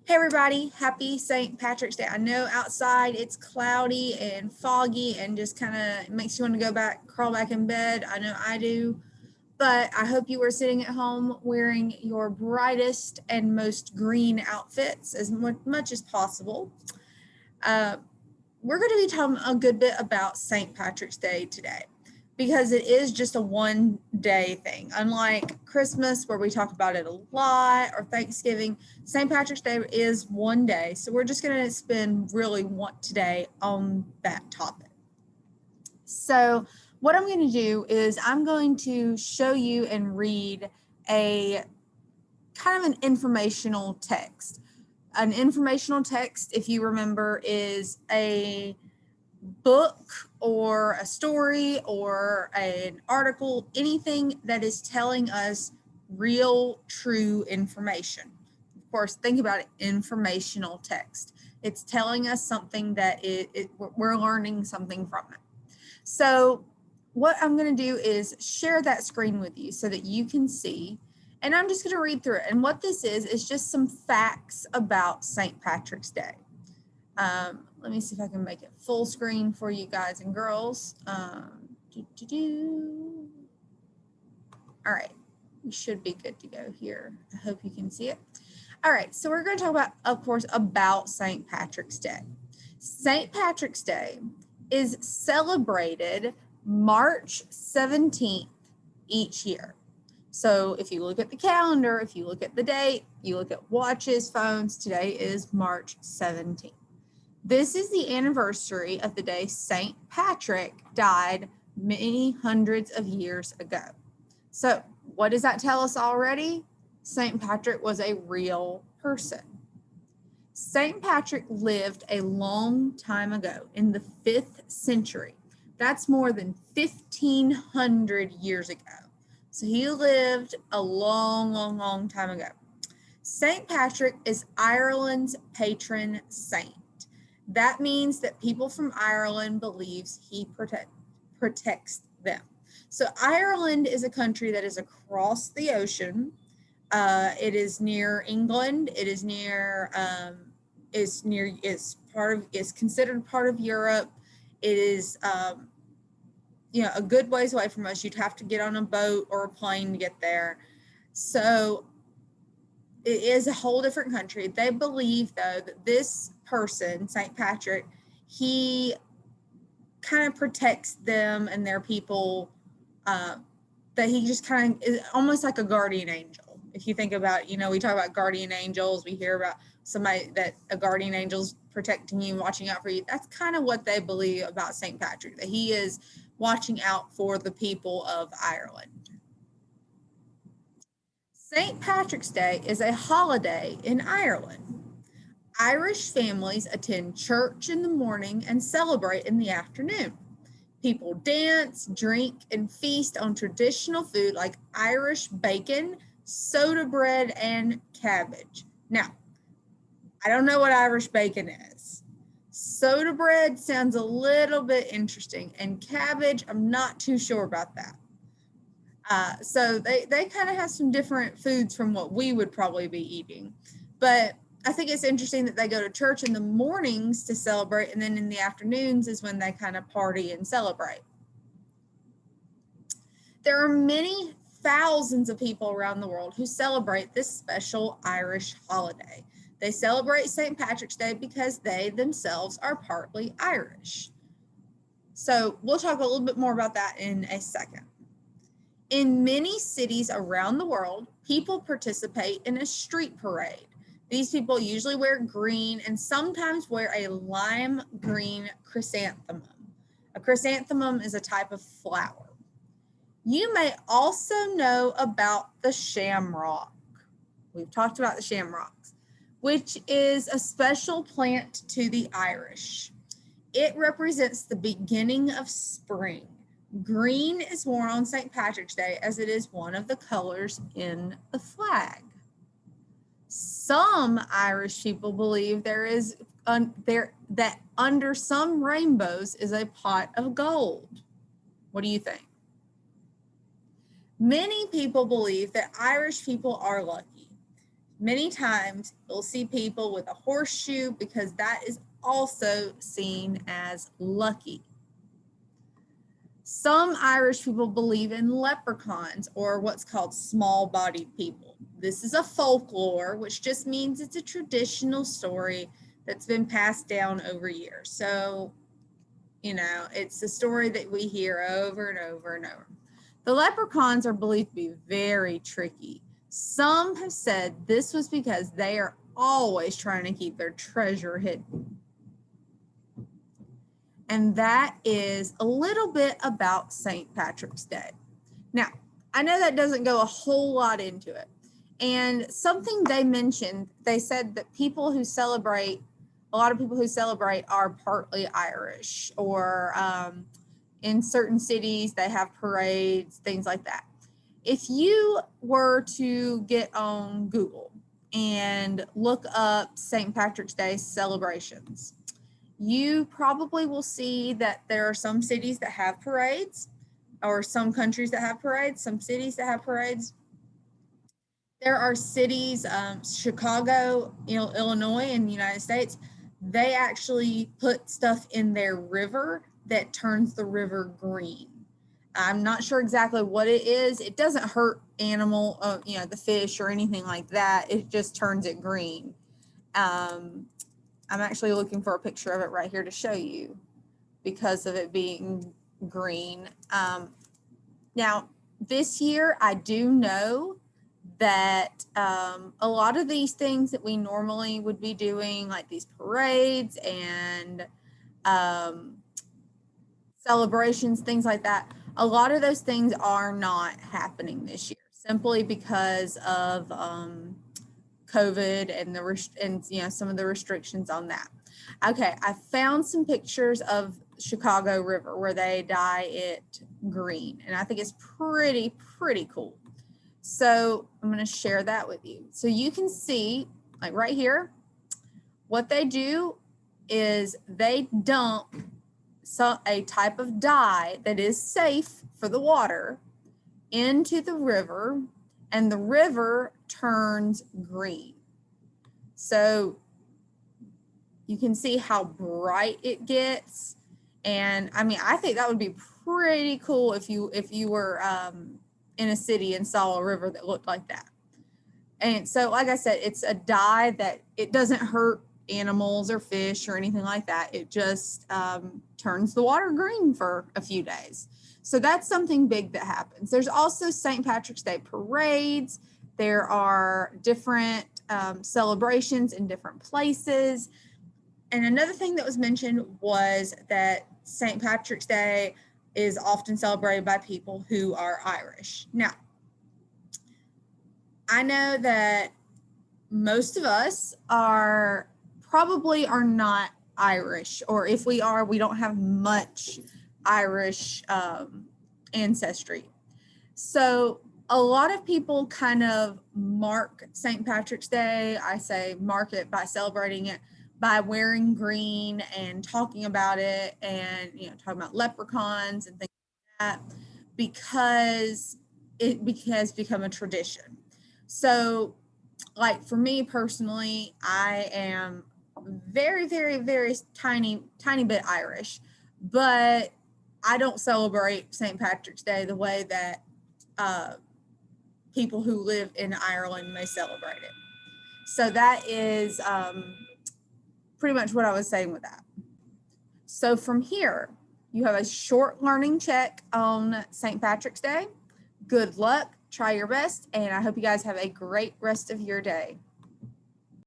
Hey everybody, happy St. Patrick's Day. I know outside it's cloudy and foggy and just kind of makes you want to go back, crawl back in bed. I know I do, but I hope you are sitting at home wearing your brightest and most green outfits as much as possible. We're going to be talking a good bit about St. Patrick's Day today because it is just a one day thing. Unlike Christmas, where we talk about it a lot, or Thanksgiving, St. Patrick's Day is one day. So we're just going to spend really one today on that topic. So what I'm going to do is I'm going to show you and read a kind of an informational text. An informational text, if you remember, is a book or a story or an article, anything that is telling us real, true information. Of course, think about it, informational text. It's telling us something that we're learning something from it. So what I'm going to do is share that screen with you so that you can see, and I'm just going to read through it. And what this is just some facts about St. Patrick's Day. Let me see if I can make it full screen for you guys and girls. All right, we should be good to go here. I hope you can see it. All right, so we're going to talk about, of course, about St. Patrick's Day. St. Patrick's Day is celebrated March 17th each year. So if you look at the calendar, if you look at the date, you look at watches, phones, today is March 17th. This is the anniversary of the day St. Patrick died many hundreds of years ago. So what does that tell us already? St. Patrick was a real person. St. Patrick lived a long time ago in the 5th century. That's more than 1,500 years ago. So he lived a long time ago. St. Patrick is Ireland's patron saint. That means that people from Ireland believes he protects them. So Ireland is a country that is across the ocean. It is near England. It is near is considered part of Europe. It is a good ways away from us. You'd have to get on a boat or a plane to get there. So it is a whole different country. They believe, though, that this person, St. Patrick, he kind of protects them and their people, that he just kind of is almost like a guardian angel. If you think about, we talk about guardian angels, we hear about somebody that a guardian angel's protecting you, watching out for you. That's kind of what they believe about St. Patrick, that he is watching out for the people of Ireland. St. Patrick's Day is a holiday in Ireland. Irish families attend church in the morning and celebrate in the afternoon. People dance, drink, and feast on traditional food like Irish bacon, soda bread, and cabbage. Now, I don't know what Irish bacon is. Soda bread sounds a little bit interesting, and cabbage, I'm not too sure about that. So they kind of have some different foods from what we would probably be eating. But I think it's interesting that they go to church in the mornings to celebrate, and then in the afternoons is when they kind of party and celebrate. There are many thousands of people around the world who celebrate this special Irish holiday. They celebrate St. Patrick's Day because they themselves are partly Irish. So we'll talk a little bit more about that in a second. In many cities around the world, people participate in a street parade. These people usually wear green and sometimes wear a lime green chrysanthemum. A chrysanthemum is a type of flower. You may also know about the shamrock. We've talked about the shamrocks, which is a special plant to the Irish. It represents the beginning of spring. Green is worn on St. Patrick's Day as it is one of the colors in the flag. Some Irish people believe that under some rainbows is a pot of gold. What do you think? Many people believe that Irish people are lucky. Many times you'll see people with a horseshoe because that is also seen as lucky. Some Irish people believe in leprechauns, or what's called small-bodied people. This is a folklore, which just means it's a traditional story that's been passed down over years. So, you know, it's a story that we hear over and over and over. The leprechauns are believed to be very tricky. Some have said this was because they are always trying to keep their treasure hidden. And that is a little bit about St. Patrick's Day. Now, I know that doesn't go a whole lot into it. And something they mentioned, they said that a lot of people who celebrate are partly Irish, or in certain cities, they have parades, things like that. If you were to get on Google and look up St. Patrick's Day celebrations, you probably will see that there are some cities that have parades, or some countries that have parades, some cities that have parades. There are cities, Chicago, Illinois in the United States, they actually put stuff in their river that turns the river green. I'm not sure exactly what it is. It doesn't hurt the fish or anything like that. It just turns it green. I'm actually looking for a picture of it right here to show you because of it being green. Now, this year, I do know that a lot of these things that we normally would be doing, like these parades and celebrations, things like that, a lot of those things are not happening this year simply because of COVID and some of the restrictions on that. Okay, I found some pictures of Chicago River where they dye it green, and I think it's pretty cool. So I'm going to share that with you. So you can see, like right here, what they do is they dump a type of dye that is safe for the water into the river, and the river turns green. So you can see how bright it gets. And I mean, I think that would be pretty cool if you were in a city and saw a river that looked like that. And so, like I said, it's a dye that it doesn't hurt animals or fish or anything like that. It just turns the water green for a few days. So that's something big that happens. There's also St. Patrick's Day parades. There are different celebrations in different places. And another thing that was mentioned was that St. Patrick's Day is often celebrated by people who are Irish. Now, I know that most of us probably are not Irish, or if we are, we don't have much Irish ancestry. So a lot of people kind of mark St. Patrick's Day, I say mark it by celebrating it, by wearing green and talking about it, and talking about leprechauns and things like that, because it has become a tradition. So like for me personally, I am very tiny bit Irish, but I don't celebrate St. Patrick's Day the way that people who live in Ireland may celebrate it. So that is pretty much what I was saying with that. So from here, you have a short learning check on St. Patrick's Day. Good luck, try your best, and I hope you guys have a great rest of your day.